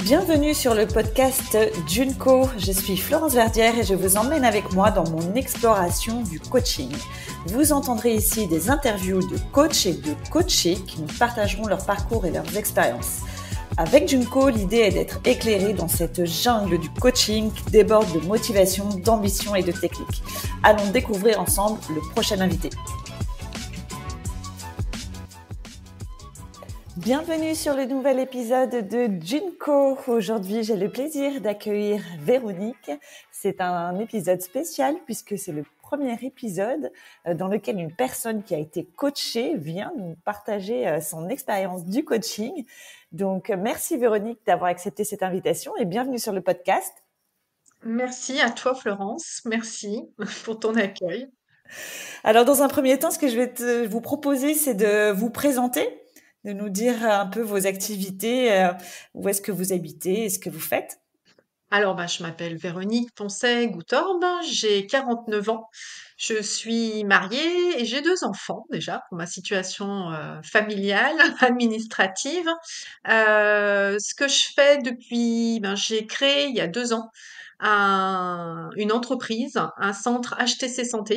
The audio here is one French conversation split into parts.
Bienvenue sur le podcast Junko. Je suis Florence Verdière et je vous emmène avec moi dans mon exploration du coaching. Vous entendrez ici des interviews de coachs et de coachés qui nous partageront leur parcours et leurs expériences. Avec Junko, l'idée est d'être éclairé dans cette jungle du coaching qui déborde de motivation, d'ambition et de technique. Allons découvrir ensemble le prochain invité. Bienvenue sur le nouvel épisode de Junko. Aujourd'hui, j'ai le plaisir d'accueillir Véronique. C'est un épisode spécial puisque c'est le premier épisode dans lequel une personne qui a été coachée vient nous partager son expérience du coaching. Donc, merci Véronique d'avoir accepté cette invitation et bienvenue sur le podcast. Merci à toi, Florence. Merci pour ton accueil. Alors, dans un premier temps, ce que je vais vous proposer, c'est de vous présenter, de nous dire un peu vos activités, où est-ce que vous habitez et ce que vous faites. Alors, je m'appelle Véronique Poncet-Goutorbe, j'ai 49 ans, je suis mariée et j'ai 2 enfants déjà pour ma situation familiale, administrative. Ce que je fais depuis, j'ai créé il y a 2 ans une entreprise, un centre HTC Santé,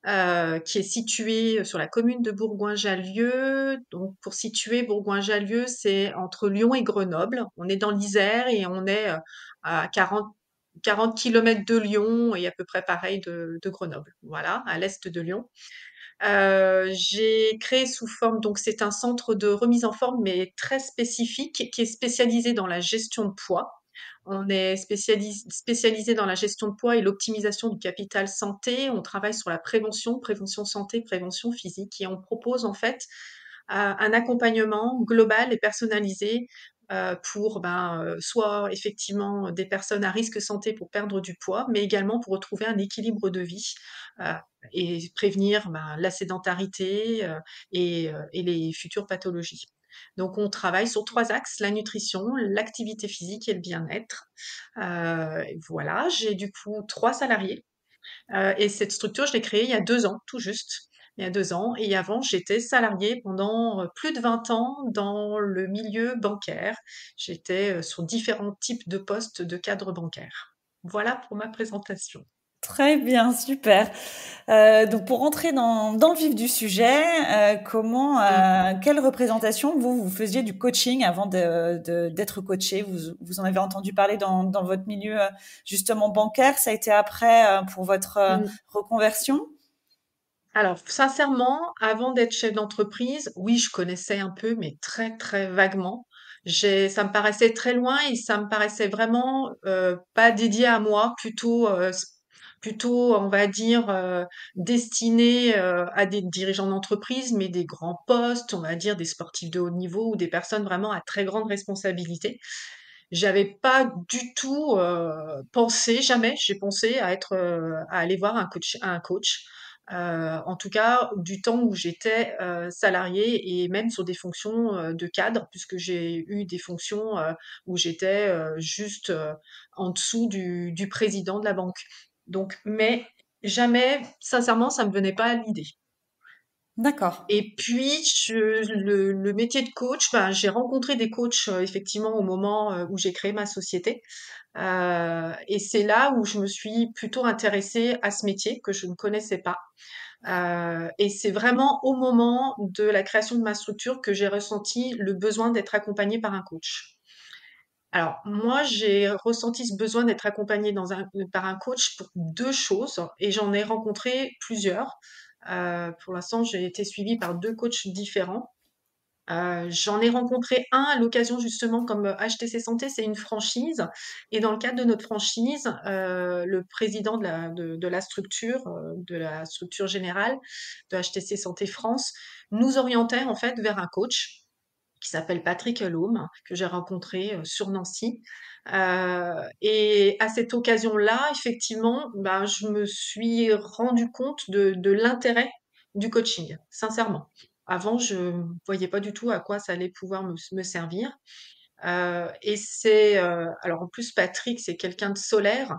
qui est situé sur la commune de Bourgoin-Jallieu. Donc, pour situer Bourgoin-Jallieu, c'est entre Lyon et Grenoble. On est dans l'Isère et on est à 40 kilomètres de Lyon et à peu près pareil de Grenoble. Voilà, à l'est de Lyon. J'ai créé sous forme, donc c'est un centre de remise en forme, mais très spécifique, qui est spécialisé dans la gestion de poids. On est spécialisé dans la gestion de poids et l'optimisation du capital santé. On travaille sur la prévention santé, prévention physique, et on propose en fait un accompagnement global et personnalisé pour soit effectivement des personnes à risque santé pour perdre du poids, mais également pour retrouver un équilibre de vie euh, et prévenir la sédentarité et les futures pathologies. Donc, on travaille sur 3 axes, la nutrition, l'activité physique et le bien-être. Voilà, j'ai du coup 3 salariés et cette structure, je l'ai créée il y a 2 ans, tout juste. Il y a 2 ans. Et avant, j'étais salariée pendant plus de 20 ans dans le milieu bancaire. J'étais sur différents types de postes de cadre bancaire. Voilà pour ma présentation. Très bien, super. Donc pour rentrer dans le vif du sujet, Mm. quelle représentation vous faisiez du coaching avant d'être coaché? Vous en avez entendu parler dans votre milieu justement bancaire. Ça a été après pour votre Mm. reconversion? Alors, sincèrement, avant d'être chef d'entreprise, oui, je connaissais un peu, mais très, très vaguement. Ça me paraissait très loin et ça me paraissait vraiment pas dédié à moi, plutôt, on va dire, destiné à des dirigeants d'entreprise, mais des grands postes, on va dire des sportifs de haut niveau ou des personnes vraiment à très grande responsabilité. J'avais pas du tout pensé, jamais j'ai pensé à aller voir un coach. En tout cas, du temps où j'étais salariée et même sur des fonctions de cadre, puisque j'ai eu des fonctions où j'étais juste en dessous du président de la banque. Donc, mais jamais, sincèrement, ça me venait pas à l'idée. D'accord. Et puis, le métier de coach, j'ai rencontré des coachs effectivement au moment où j'ai créé ma société. Et c'est là où je me suis plutôt intéressée à ce métier que je ne connaissais pas. Et c'est vraiment au moment de la création de ma structure que j'ai ressenti le besoin d'être accompagnée par un coach. Alors, moi, j'ai ressenti ce besoin d'être accompagnée par un coach pour 2 choses et j'en ai rencontré plusieurs. Pour l'instant, j'ai été suivie par 2 coachs différents. J'en ai rencontré un à l'occasion justement comme HTC Santé, c'est une franchise et dans le cadre de notre franchise, le président de la structure générale de HTC Santé France, nous orientait en fait vers un coach qui s'appelle Patrick Helôme, que j'ai rencontré sur Nancy. Et à cette occasion-là, effectivement, je me suis rendu compte de l'intérêt du coaching, sincèrement. Avant, je ne voyais pas du tout à quoi ça allait pouvoir me servir. Et alors en plus, Patrick, c'est quelqu'un de solaire.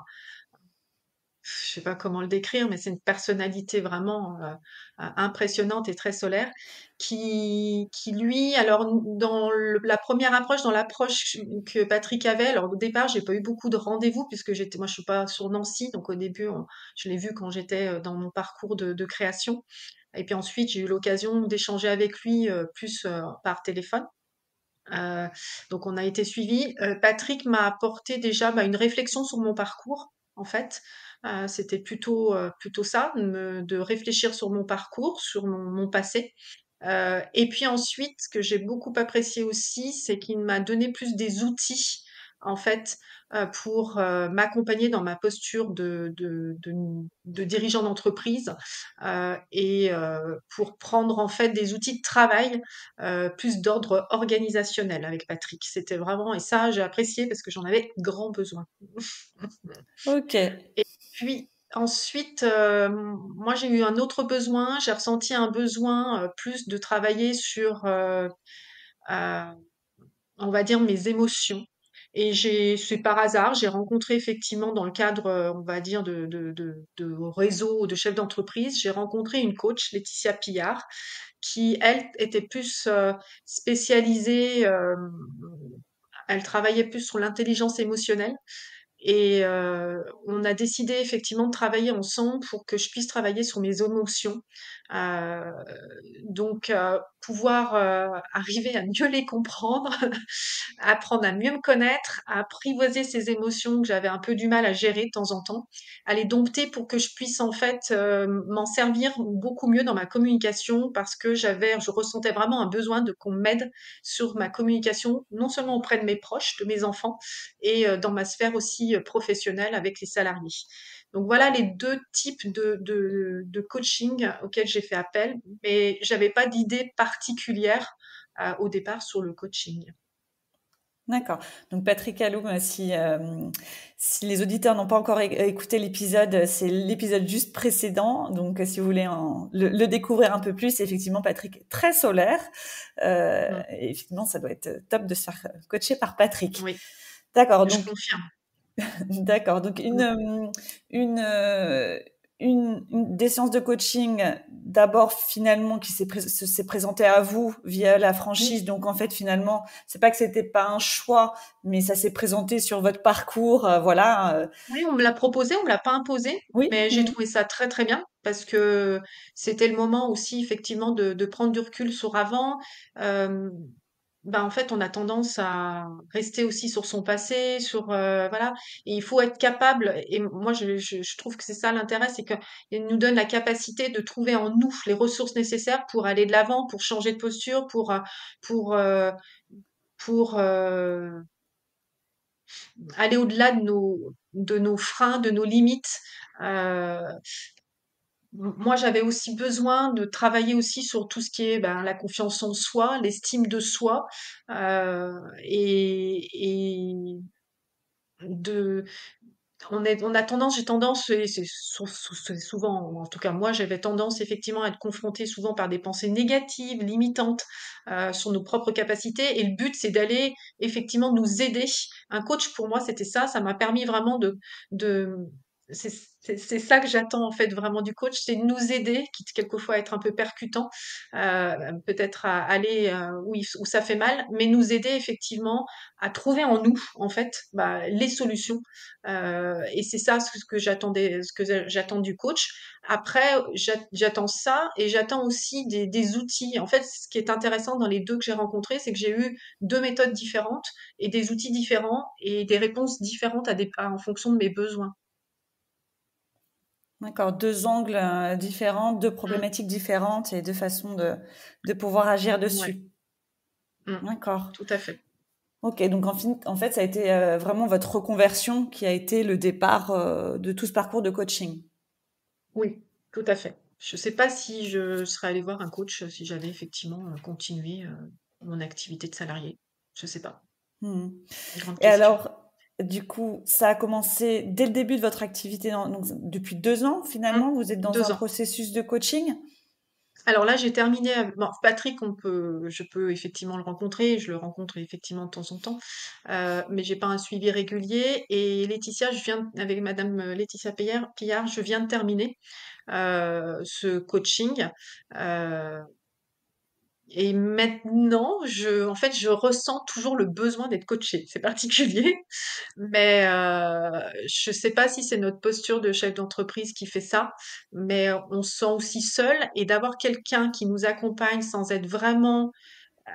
je sais pas comment le décrire, mais c'est une personnalité vraiment impressionnante et très solaire, qui lui, alors dans la première approche, dans l'approche que Patrick avait, alors au départ, j'ai pas eu beaucoup de rendez-vous puisque moi, je suis pas sur Nancy, donc au début, je l'ai vu quand j'étais dans mon parcours de création, et puis ensuite, j'ai eu l'occasion d'échanger avec lui plus par téléphone. Euh, donc on a été suivis. Patrick m'a apporté déjà une réflexion sur mon parcours, en fait. C'était plutôt ça, de réfléchir sur mon parcours, sur mon passé. Et puis ensuite, ce que j'ai beaucoup apprécié aussi, c'est qu'il m'a donné plus des outils, en fait, pour m'accompagner dans ma posture de dirigeant d'entreprise et pour prendre en fait des outils de travail plus d'ordre organisationnel avec Patrick. C'était vraiment, et ça, j'ai apprécié parce que j'en avais grand besoin. Ok. Et puis ensuite, moi j'ai eu un autre besoin, j'ai ressenti un besoin plus de travailler sur, euh, on va dire, mes émotions. Et c'est par hasard, j'ai rencontré effectivement dans le cadre, on va dire, de réseau de chefs d'entreprise, j'ai rencontré une coach, Laetitia Pillard, qui, elle, était plus spécialisée, elle travaillait plus sur l'intelligence émotionnelle. Et on a décidé effectivement de travailler ensemble pour que je puisse travailler sur mes émotions. Euh, donc, pouvoir arriver à mieux les comprendre, apprendre à mieux me connaître, à apprivoiser ces émotions que j'avais un peu du mal à gérer de temps en temps, à les dompter pour que je puisse en fait m'en servir beaucoup mieux dans ma communication parce que je ressentais vraiment un besoin de qu'on m'aide sur ma communication, non seulement auprès de mes proches, de mes enfants, et dans ma sphère aussi professionnelle avec les salariés. Donc voilà les deux types de coaching auxquels j'ai fait appel, mais j'avais pas d'idée particulière au départ sur le coaching. D'accord. Donc Patrick Alloum, si les auditeurs n'ont pas encore écouté l'épisode, c'est l'épisode juste précédent. Donc si vous voulez le découvrir un peu plus, effectivement, Patrick est très solaire. Mm. Et effectivement, ça doit être top de se faire coacher par Patrick. Oui, D'accord. je Donc confirme. d'accord. Donc Mm. une, euh, des séances de coaching d'abord finalement qui s'est présentée à vous via la franchise. Oui, Donc en fait finalement c'est pas que c'était pas un choix, mais ça s'est présenté sur votre parcours. Voilà. oui, on me l'a proposé, on me l'a pas imposé, Oui. mais j'ai trouvé ça très très bien parce que c'était le moment aussi effectivement de prendre du recul sur avant. Euh, en fait, on a tendance à rester aussi sur son passé, voilà. Et il faut être capable. Et moi, je trouve que c'est ça l'intérêt, c'est qu'il nous donne la capacité de trouver en nous les ressources nécessaires pour aller de l'avant, pour changer de posture, pour euh, pour aller au-delà de nos freins, de nos limites. Euh, Moi, j'avais aussi besoin de travailler aussi sur tout ce qui est la confiance en soi, l'estime de soi, et de on a tendance, j'ai tendance, et c'est souvent, en tout cas moi, j'avais tendance effectivement à être confrontée souvent par des pensées négatives, limitantes sur nos propres capacités. Et le but, c'est d'aller effectivement nous aider. Un coach, pour moi, c'était ça. Ça m'a permis vraiment de, c'est c'est ça que j'attends en fait vraiment du coach, c'est de nous aider, quitte quelquefois à être un peu percutant, peut-être à aller où ça fait mal, mais nous aider effectivement à trouver en nous en fait les solutions et c'est ça ce que j'attends du coach. Après, j'attends ça et j'attends aussi des outils. En fait, ce qui est intéressant dans les deux que j'ai rencontrés, c'est que j'ai eu deux méthodes différentes et des outils différents et des réponses différentes en fonction de mes besoins. D'accord. Deux angles différents, deux Mm. problématiques différentes et deux façons de pouvoir agir Ouais, dessus. mm, D'accord. tout à fait. Ok, donc en fait, ça a été vraiment votre reconversion qui a été le départ de tout ce parcours de coaching. Oui, tout à fait. Je sais pas si je serais allée voir un coach si j'avais effectivement continué mon activité de salarié. Je sais pas. Hmm. Grande Et question. alors, du coup, ça a commencé dès le début de votre activité, donc depuis 2 ans Mm. finalement, vous êtes dans un 2 ans. processus de coaching. Alors là, j'ai terminé bon, Patrick, je peux effectivement le rencontrer, je le rencontre effectivement de temps en temps, mais j'ai pas un suivi régulier. Et Laetitia, avec Madame Laetitia Pillard, je viens de terminer ce coaching. euh, et maintenant, en fait, je ressens toujours le besoin d'être coachée. C'est particulier, mais je sais pas si c'est notre posture de chef d'entreprise qui fait ça, mais on se sent aussi seul et d'avoir quelqu'un qui nous accompagne sans être vraiment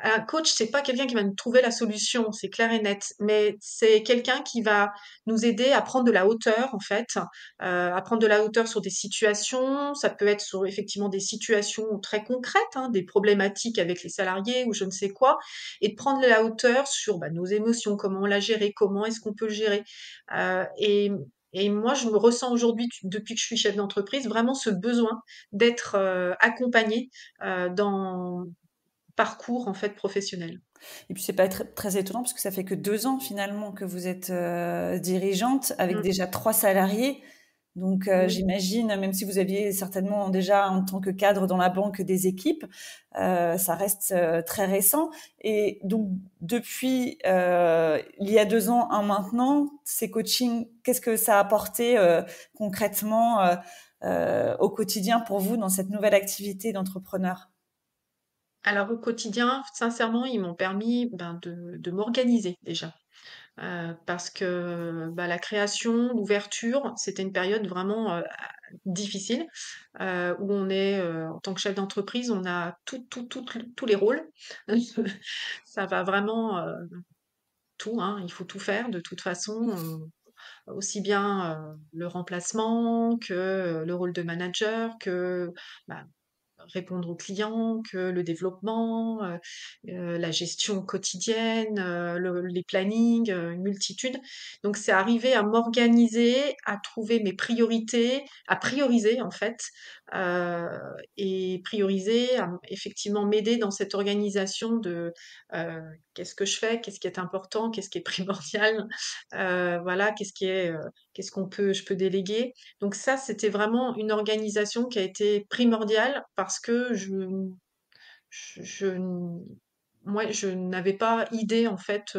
un coach, c'est pas quelqu'un qui va nous trouver la solution, c'est clair et net, mais c'est quelqu'un qui va nous aider à prendre de la hauteur, en fait, à prendre de la hauteur sur des situations. Ça peut être sur effectivement des situations très concrètes, hein, des problématiques avec les salariés ou je ne sais quoi, et de prendre de la hauteur sur nos émotions, comment on l'a géré, comment est-ce qu'on peut le gérer. Euh, et et moi, je me ressens aujourd'hui, depuis que je suis chef d'entreprise, vraiment ce besoin d'être accompagnée dans parcours en fait professionnel. Et puis c'est pas très étonnant parce que ça fait que 2 ans finalement que vous êtes dirigeante avec Mmh. déjà 3 salariés. Donc Oui. j'imagine, même si vous aviez certainement déjà en tant que cadre dans la banque des équipes, ça reste très récent. Et donc depuis il y a 2 ans, un maintenant, ces coachings, qu'est-ce que ça a apporté concrètement au quotidien pour vous dans cette nouvelle activité d'entrepreneur? Alors au quotidien, sincèrement, ils m'ont permis de m'organiser déjà. Parce que la création, l'ouverture, c'était une période vraiment difficile, où en tant que chef d'entreprise, on a tous les rôles. Ça va vraiment tout, hein, il faut tout faire de toute façon, aussi bien le remplacement que le rôle de manager, que bah, répondre aux clients, que le développement, la gestion quotidienne, les plannings, une multitude. Donc c'est arriver à m'organiser, à trouver mes priorités, à prioriser en fait, heu et prioriser, effectivement m'aider dans cette organisation de, qu'est-ce que je fais? Qu'est-ce qui est important? Qu'est-ce qui est primordial? Voilà, qu'est-ce qu'on peut je peux déléguer? Donc ça, c'était vraiment une organisation qui a été primordiale parce que je n moi, je n'avais pas idée en fait,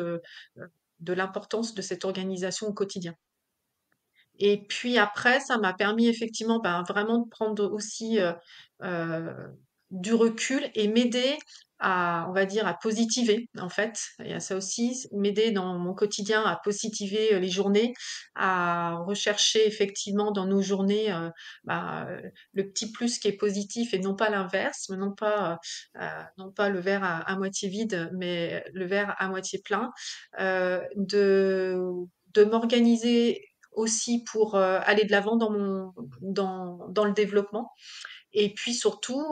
de l'importance de cette organisation au quotidien. Et puis après, ça m'a permis effectivement, vraiment de prendre aussi, heu, du recul et m'aider à, on va dire, à positiver, en fait. Il y a ça aussi, m'aider dans mon quotidien à positiver, les journées, à rechercher effectivement dans nos journées, le petit plus qui est positif et non pas l'inverse, non pas le verre à moitié vide, mais le verre à moitié plein. De m'organiser aussi pour aller de l'avant dans le développement. Et puis surtout,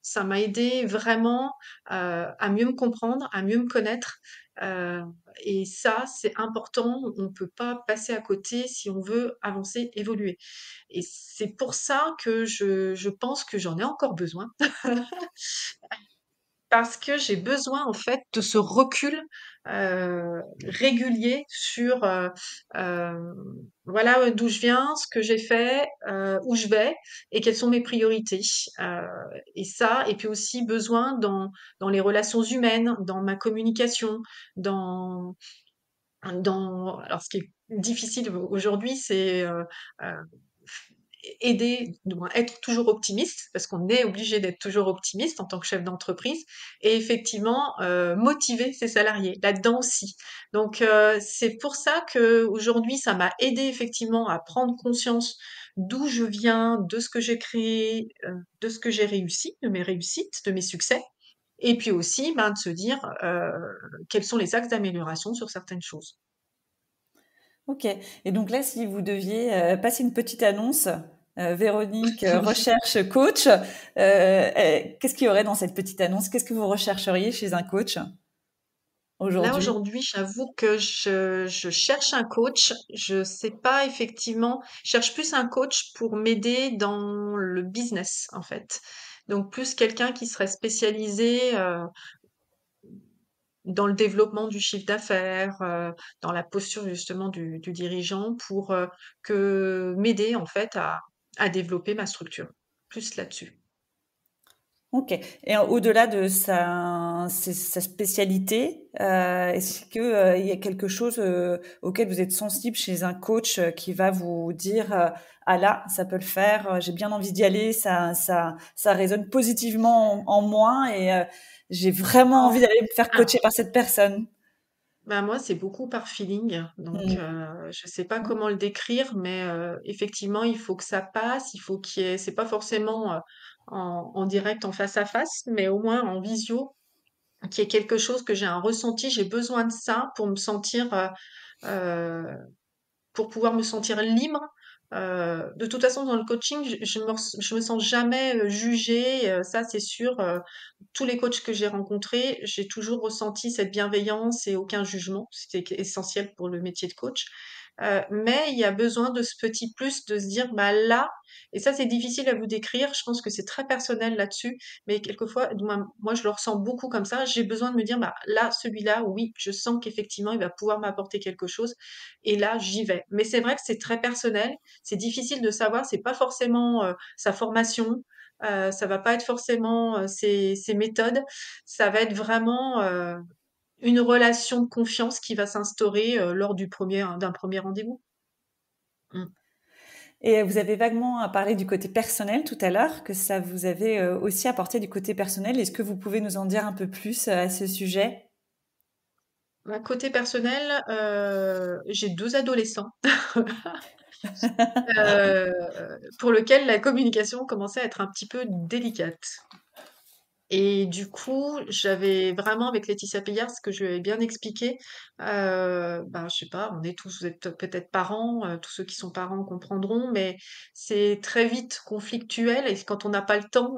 ça m'a aidé vraiment à mieux me comprendre, à mieux me connaître. Euh, et ça, c'est important. On ne peut pas passer à côté si on veut avancer, évoluer. Et c'est pour ça que je pense que j'en ai encore besoin. Parce que j'ai besoin en fait de ce recul régulier sur voilà d'où je viens, ce que j'ai fait, où je vais et quelles sont mes priorités. Euh, et ça, et puis aussi besoin dans les relations humaines, dans ma communication, dans alors ce qui est difficile aujourd'hui, c'est aider, du moins être toujours optimiste, parce qu'on est obligé d'être toujours optimiste en tant que chef d'entreprise, et effectivement motiver ses salariés là-dedans aussi. Donc c'est pour ça que aujourd'hui ça m'a aidé effectivement à prendre conscience d'où je viens, de ce que j'ai créé, de ce que j'ai réussi, de mes réussites, de mes succès, et puis aussi de se dire quels sont les axes d'amélioration sur certaines choses. Ok. Et donc là, si vous deviez passer une petite annonce, Véronique recherche coach, qu'est-ce qu'il y aurait dans cette petite annonce? Qu'est-ce que vous rechercheriez chez un coach Là, aujourd'hui? aujourd'hui, j'avoue que je cherche un coach. Je sais pas effectivement, je cherche plus un coach pour m'aider dans le business, en fait. Donc, plus quelqu'un qui serait spécialisé dans le développement du chiffre d'affaires, dans la posture justement du dirigeant pour que m'aider, en fait, à développer ma structure. Plus là-dessus. OK. Et au-delà de sa spécialité, est-ce que, il y a quelque chose, auquel vous êtes sensible chez un coach, qui va vous dire, «Ah là, ça peut le faire, j'ai bien envie d'y aller, ça résonne positivement en moi et j'ai vraiment envie d'aller me faire Ah, coacher par cette personne»? bah, moi, c'est beaucoup par feeling, donc Mmh. je sais pas comment le décrire, mais effectivement, il faut que ça passe, il faut qu'il y ait c'est pas forcément, en direct, en face à face, mais au moins en visio, qu'il y ait quelque chose, que j'ai un ressenti. J'ai besoin de ça pour me sentir, heu pour pouvoir me sentir libre. De toute façon, dans le coaching, je me sens jamais jugée, ça c'est sûr. Tous les coachs que j'ai rencontrés, j'ai toujours ressenti cette bienveillance et aucun jugement. C'était essentiel pour le métier de coach. Mais il y a besoin de ce petit plus, de se dire, bah là, et ça c'est difficile à vous décrire. Je pense que c'est très personnel là-dessus, mais quelquefois, moi je le ressens beaucoup comme ça. J'ai besoin de me dire, bah là, celui-là, oui, je sens qu'effectivement, il va pouvoir m'apporter quelque chose et là, j'y vais. Mais c'est vrai que c'est très personnel, c'est difficile de savoir, c'est pas forcément, sa formation, ça va pas être forcément, ses méthodes, ça va être vraiment, une relation de confiance qui va s'instaurer, lors d'un premier rendez-vous. Mmh. Et vous avez vaguement parlé du côté personnel tout à l'heure, que ça vous avait, aussi apporté du côté personnel. Est-ce que vous pouvez nous en dire un peu plus, à ce sujet? Bah, côté personnel, j'ai 2 adolescents, pour lesquels la communication commençait à être un petit peu délicate. Et du coup, j'avais vraiment avec Laetitia Pillard, ce que je lui avais bien expliqué, ben, je sais pas, vous êtes peut-être parents, tous ceux qui sont parents comprendront, mais c'est très vite conflictuel et quand on n'a pas le temps,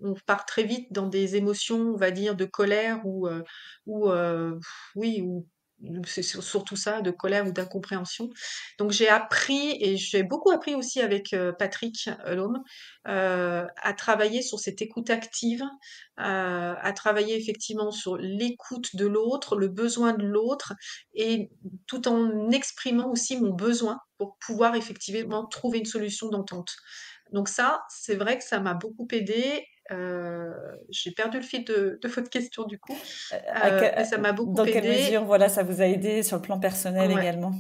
on part très vite dans des émotions, on va dire, de colère ou oui, ou c'est surtout ça, de colère ou d'incompréhension. Donc j'ai appris et j'ai beaucoup appris aussi avec, Patrick Lhomme, à travailler sur cette écoute active, à travailler effectivement sur l'écoute de l'autre, le besoin de l'autre, et tout en exprimant aussi mon besoin pour pouvoir effectivement trouver une solution d'entente. Donc ça, c'est vrai que ça m'a beaucoup aidée. J'ai perdu le fil de votre question du coup, mais ça m'a beaucoup Dans quelle aidée. mesure, voilà, ça vous a aidé sur le plan personnel Ouais. également?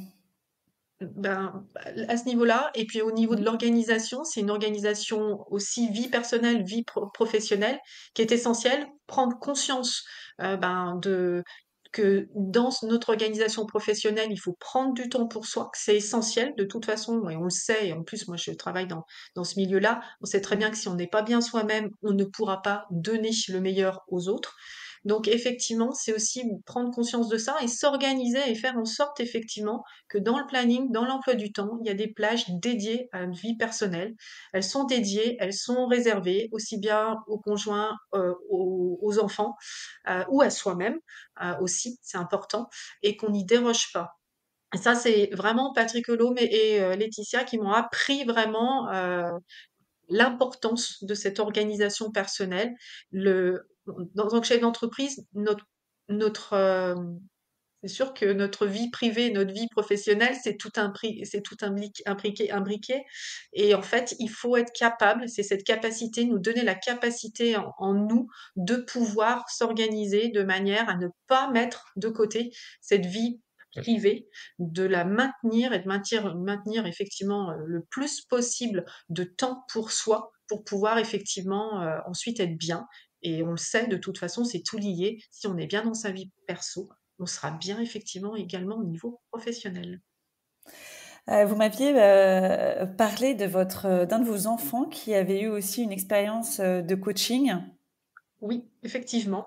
Ben, à ce niveau-là, et puis au niveau de Mmh. l'organisation, c'est une organisation aussi vie personnelle, vie professionnelle, qui est essentielle. Prendre conscience, ben, que dans notre organisation professionnelle, il faut prendre du temps pour soi, que c'est essentiel de toute façon, et on le sait. Et en plus, moi, je travaille dans ce milieu-là. On sait très bien que si on n'est pas bien soi-même, on ne pourra pas donner le meilleur aux autres. Donc effectivement, c'est aussi prendre conscience de ça et s'organiser et faire en sorte effectivement que dans le planning, dans l'emploi du temps, il y a des plages dédiées à une vie personnelle. Elles sont dédiées, elles sont réservées aussi bien aux conjoints, aux enfants, ou à soi-même, aussi, c'est important, et qu'on n'y déroge pas. Et ça, c'est vraiment Patrick Helaume et Laetitia qui m'ont appris vraiment, l'importance de cette organisation personnelle. En tant que chef d'entreprise, notre, c'est sûr que notre vie privée et notre vie professionnelle, c'est tout imbriqué. Et en fait, il faut être capable, c'est cette capacité, nous donner la capacité en nous de pouvoir s'organiser de manière à ne pas mettre de côté cette vie privée, de la maintenir et de maintenir effectivement le plus possible de temps pour soi pour pouvoir effectivement ensuite être bien. Et on le sait, de toute façon, c'est tout lié. Si on est bien dans sa vie perso, on sera bien effectivement également au niveau professionnel. Vous m'aviez, parlé de d'un de vos enfants qui avait eu aussi une expérience, de coaching. Oui, effectivement.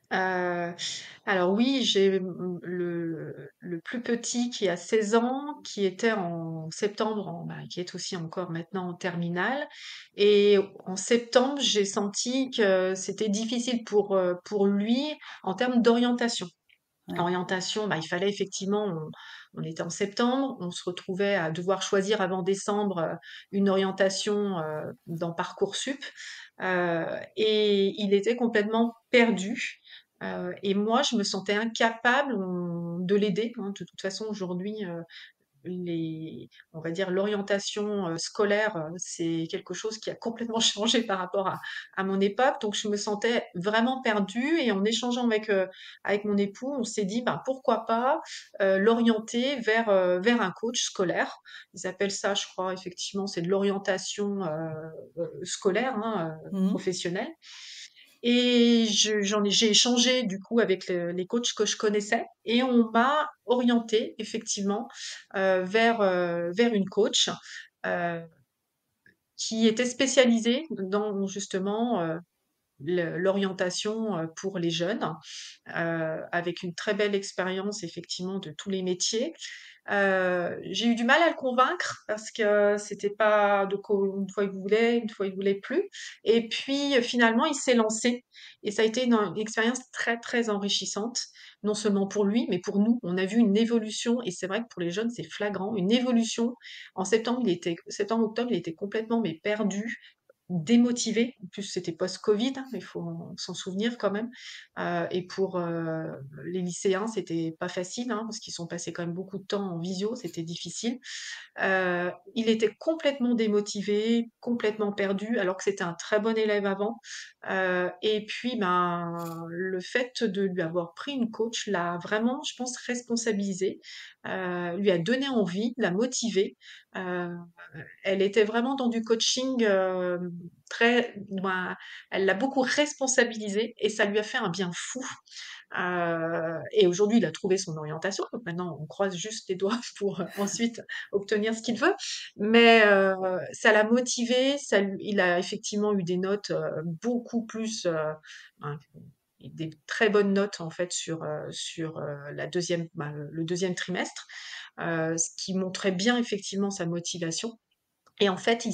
Alors oui, j'ai le plus petit qui a 16 ans, qui était en septembre, qui est aussi encore maintenant en terminale. Et en septembre, j'ai senti que c'était difficile pour lui en termes d'orientation. Ouais. Orientation, il fallait effectivement, on était en septembre, on se retrouvait à devoir choisir avant décembre une orientation dans Parcoursup, et il était complètement perdu. Et moi, je me sentais incapable de l'aider, hein. De toute façon, aujourd'hui, on va dire l'orientation scolaire, c'est quelque chose qui a complètement changé par rapport à mon époque. Donc je me sentais vraiment perdue et en échangeant avec mon époux, on s'est dit, ben, pourquoi pas l'orienter vers un coach scolaire. Ils appellent ça, je crois, effectivement, c'est de l'orientation scolaire, hein, Mhm. professionnelle. Et j'ai échangé du coup avec les coachs que je connaissais et on m'a orientée effectivement vers une coach euh, qui était spécialisée dans justement l'orientation pour les jeunes, avec une très belle expérience effectivement de tous les métiers. J'ai eu du mal à le convaincre parce que c'était pas une fois il voulait, une fois il voulait plus. Et puis finalement il s'est lancé et ça a été une expérience très très enrichissante, non seulement pour lui mais pour nous. On a vu une évolution et c'est vrai que pour les jeunes c'est flagrant, une évolution. En septembre-octobre il était complètement mais perdu, démotivé. En plus, c'était post-Covid, hein, il faut s'en souvenir quand même. Et pour les lycéens, c'était pas facile, hein, parce qu'ils sont passés quand même beaucoup de temps en visio, c'était difficile. Il était complètement démotivé, complètement perdu, alors que c'était un très bon élève avant. Et puis, ben, le fait de lui avoir pris une coach l'a vraiment, je pense, responsabilisé, lui a donné envie, l'a motivé. Euh, Elle était vraiment dans du coaching ben, elle l'a beaucoup responsabilisé et ça lui a fait un bien fou. Et aujourd'hui, il a trouvé son orientation. Donc maintenant, on croise juste les doigts pour ensuite obtenir ce qu'il veut. Mais ça l'a motivé. Il a effectivement eu des notes beaucoup plus, ben, des très bonnes notes en fait sur le deuxième trimestre, ce qui montrait bien effectivement sa motivation. Et en fait, il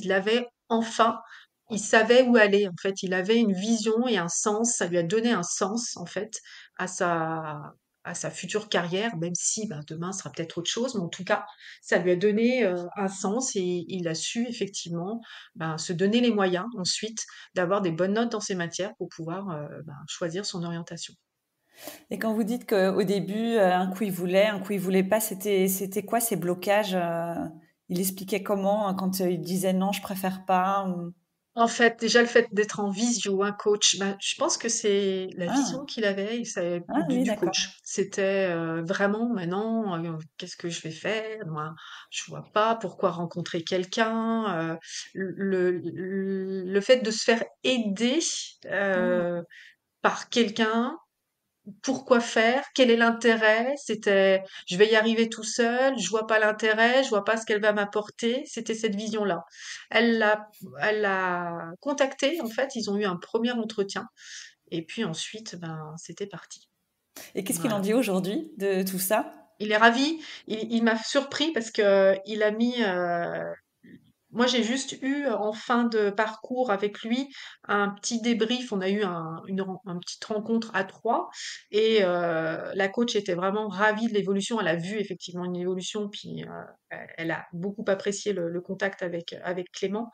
savait où aller. En fait, il avait une vision et un sens. Ça lui a donné un sens, en fait, à sa future carrière, même si ben, demain sera peut-être autre chose. Mais en tout cas, ça lui a donné un sens et il a su effectivement ben, se donner les moyens ensuite d'avoir des bonnes notes dans ses matières pour pouvoir ben, choisir son orientation. Et quand vous dites qu'au début, un coup il voulait, un coup il voulait pas, c'était quoi ces blocages il expliquait comment quand il disait non, je préfère pas En fait, déjà le fait d'être en visio, un coach, bah, je pense que c'est la vision Ah, qu'il avait, ah oui, du d'accord. coach. C'était vraiment maintenant, qu'est-ce que je vais faire? Moi, je vois pas pourquoi rencontrer quelqu'un. Le fait de se faire aider Hmm. par quelqu'un, pourquoi faire? Quel est l'intérêt? C'était, je vais y arriver tout seul, je vois pas l'intérêt, je vois pas ce qu'elle va m'apporter. C'était cette vision-là. Elle l'a, elle l'a contacté, en fait, ils ont eu un premier entretien. Et puis ensuite, ben, c'était parti. Et qu'est-ce qu'il en Voilà. dit aujourd'hui de tout ça? Il est ravi. Il m'a surpris parce que il a mis, moi, j'ai juste eu en fin de parcours avec lui un petit débrief. On a eu une petite rencontre à trois et la coach était vraiment ravie de l'évolution. Elle a vu effectivement une évolution, puis elle a beaucoup apprécié le contact avec Clément.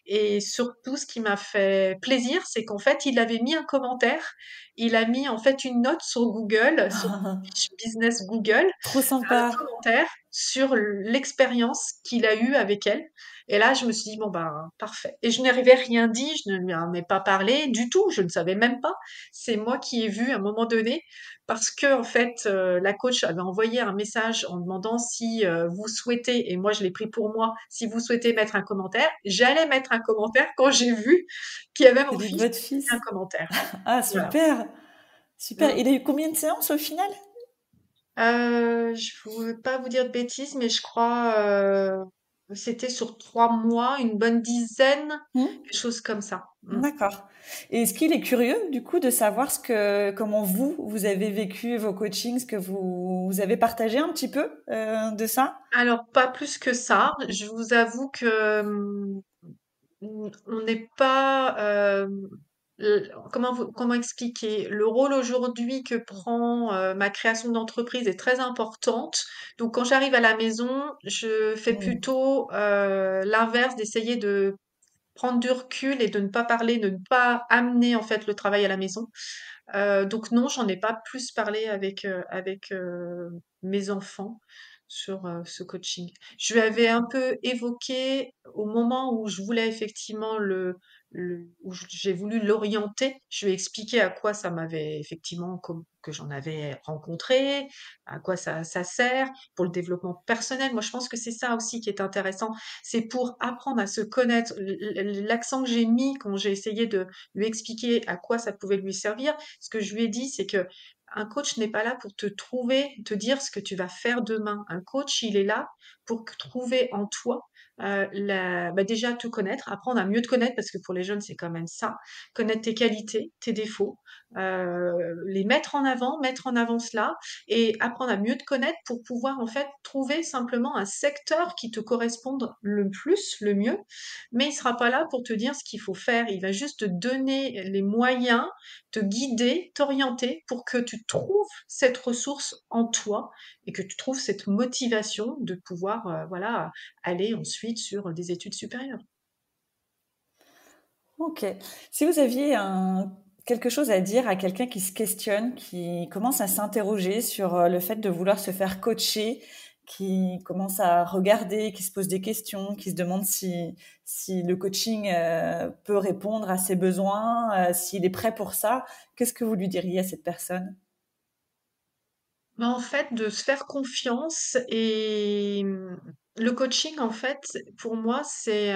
Et surtout, ce qui m'a fait plaisir, c'est qu'en fait, il avait mis un commentaire. Il a mis en fait une note sur Google, sur Fiche Business Google, Trop un sympa. commentaire sur l'expérience qu'il a eue avec elle. Et là, je me suis dit, bon, ben, parfait. Et je n'avais rien dit, je ne lui en ai pas parlé du tout, je ne savais même pas. C'est moi qui ai vu à un moment donné, parce que, en fait, la coach avait envoyé un message en demandant si vous souhaitez, et moi je l'ai pris pour moi, si vous souhaitez mettre un commentaire. J'allais mettre un commentaire quand j'ai vu qu'il y avait mon Celui de fils votre qui a mis un fils. commentaire. Ah, Voilà. super. Super. Mm. Il a eu combien de séances au final? Je ne veux pas vous dire de bêtises, mais je crois c'était sur 3 mois, une bonne dizaine, Hmm. quelque chose comme ça. Mm. D'accord. Et est-ce qu'il est curieux, du coup, de savoir comment vous avez vécu vos coachings, ce que vous avez partagé un petit peu de ça? Alors, pas plus que ça. Je vous avoue que on n'est pas. Comment expliquer? Le rôle aujourd'hui que prend ma création d'entreprise est très importante. Donc, quand j'arrive à la maison, je fais Hmm. plutôt l'inverse, d'essayer de prendre du recul et de ne pas parler, de ne pas amener en fait le travail à la maison. Donc non, j'en ai pas plus parlé avec mes enfants ce coaching. Je lui avais un peu évoqué au moment où je voulais effectivement j'ai voulu l'orienter. Je lui ai expliqué à quoi ça m'avait effectivement, que j'en avais rencontré, à quoi ça sert pour le développement personnel. Moi, je pense que c'est ça aussi qui est intéressant. C'est pour apprendre à se connaître. L'accent que j'ai mis quand j'ai essayé de lui expliquer à quoi ça pouvait lui servir, ce que je lui ai dit, c'est que un coach n'est pas là pour te trouver, te dire ce que tu vas faire demain. Un coach, il est là pour trouver en toi déjà te connaître, apprendre à mieux te connaître, parce que pour les jeunes, c'est quand même ça, connaître tes qualités, tes défauts, les mettre en avant cela, et apprendre à mieux te connaître pour pouvoir en fait trouver simplement un secteur qui te corresponde le plus, le mieux, mais il sera pas là pour te dire ce qu'il faut faire, il va juste te donner les moyens, te guider, t'orienter pour que tu trouves cette ressource en toi et que tu trouves cette motivation de pouvoir voilà, aller ensuite sur des études supérieures. Ok. Si vous aviez quelque chose à dire à quelqu'un qui se questionne, qui commence à s'interroger sur le fait de vouloir se faire coacher, qui commence à regarder, qui se pose des questions, qui se demande si le coaching peut répondre à ses besoins, s'il est prêt pour ça, qu'est-ce que vous lui diriez à cette personne? Ben, en fait, de se faire confiance et le coaching, en fait, pour moi, c'est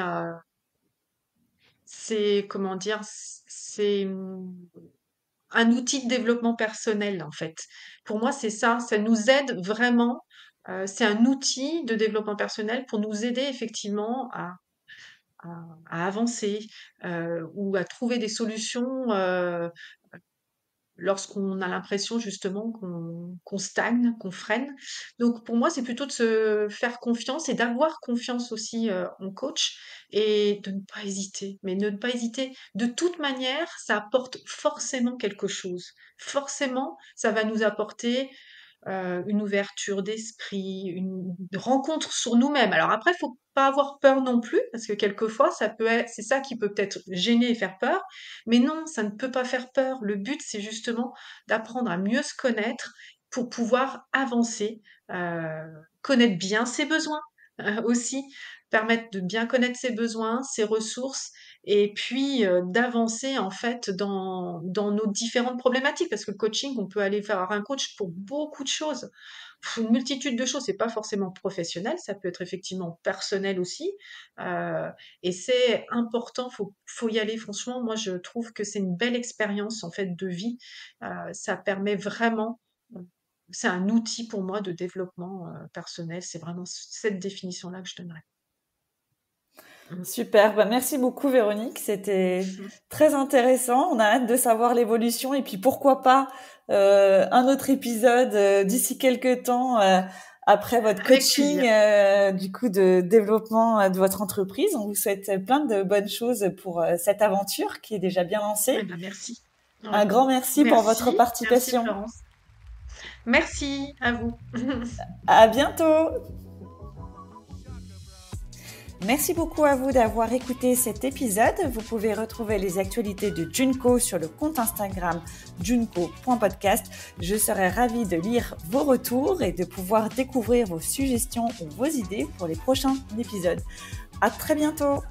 comment dire, c'est un outil de développement personnel, en fait. Pour moi, c'est ça. Ça nous aide vraiment. C'est un outil de développement personnel pour nous aider effectivement à, à avancer ou à trouver des solutions lorsqu'on a l'impression justement qu'on stagne, qu'on freine. Donc pour moi, c'est plutôt de se faire confiance et d'avoir confiance aussi en coach et de ne pas hésiter. Mais ne pas hésiter. De toute manière, ça apporte forcément quelque chose. Forcément, ça va nous apporter une ouverture d'esprit, une rencontre sur nous-mêmes. Alors après, faut pas avoir peur non plus, parce que quelquefois, c'est ça qui peut peut-être gêner et faire peur. Mais non, ça ne peut pas faire peur. Le but, c'est justement d'apprendre à mieux se connaître pour pouvoir avancer, connaître bien ses besoins aussi, permettre de bien connaître ses besoins, ses ressources, et puis d'avancer en fait dans nos différentes problématiques. Parce que le coaching, on peut aller faire un coach pour beaucoup de choses, une multitude de choses. C'est pas forcément professionnel, ça peut être effectivement personnel aussi. Euh, et c'est important, faut y aller. Franchement, moi je trouve que c'est une belle expérience en fait de vie. Ça permet vraiment. C'est un outil pour moi de développement personnel. C'est vraiment cette définition-là que je donnerais. Mm. Super, bah merci beaucoup Véronique, c'était très intéressant. On a hâte de savoir l'évolution et puis pourquoi pas un autre épisode d'ici quelques temps après votre Avec coaching plaisir. du coup de développement de votre entreprise. On vous souhaite plein de bonnes choses pour cette aventure qui est déjà bien Eh lancée. ben, merci. Ouais. Un grand merci pour votre Merci. Merci participation. Florence. Merci à vous. À bientôt. Merci beaucoup à vous d'avoir écouté cet épisode. Vous pouvez retrouver les actualités de Junko sur le compte Instagram junko.podcast. Je serai ravie de lire vos retours et de pouvoir découvrir vos suggestions ou vos idées pour les prochains épisodes. À très bientôt!